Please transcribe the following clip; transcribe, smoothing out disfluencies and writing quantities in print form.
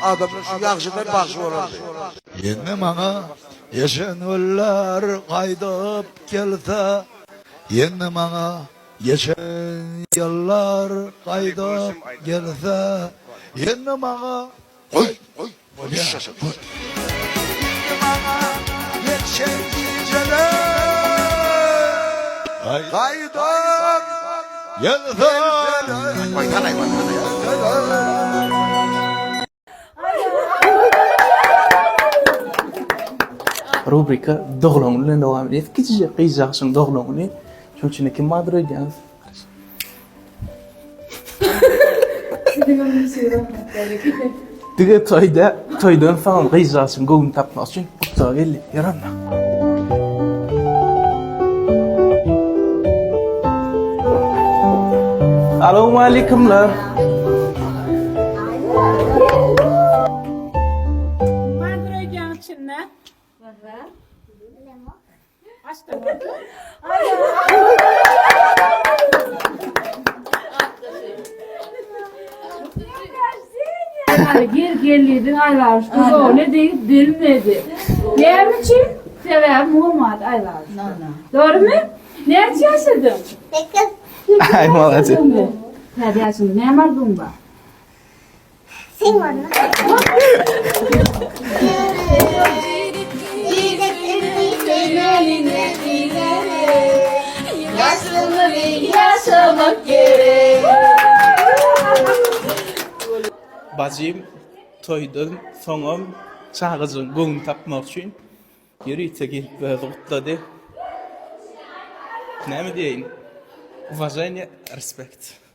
Adamın şu yaxşıdan baxşı olardı. Yenne mana yaşanırlar qaydıp gelse, yenne mana geçen yıllar qaydıp gelse, yenne mana Oy, polis şaşır. geçen geceler qaydıp gelse. Baykanay. Rubrika doğruluğunu devam ediyor. Küçücük kıyıcaksın doğruluğunu. Çünkü kim madr ediyoruz? Dige toydan falan kıyıcaksın. Goğun tapmak için bu geldi. Yaranma. Assalamu alaikumlar. Madre için ne? Açtım. Gel aylar. O ne değil, derim neydi? Neyim için? Sever Muhammed aylar. Doğru mu? Nerede yaşadın? Ay молодец. Nerede yaşadın? Ne var bunda? Sen var mı? Yaşamak gerek. Bacım toydan sonra çağırıcın goğun tapmak için yürüyte gelip böyle kutladı. Ne mi diyeyim? Уважение, respekt.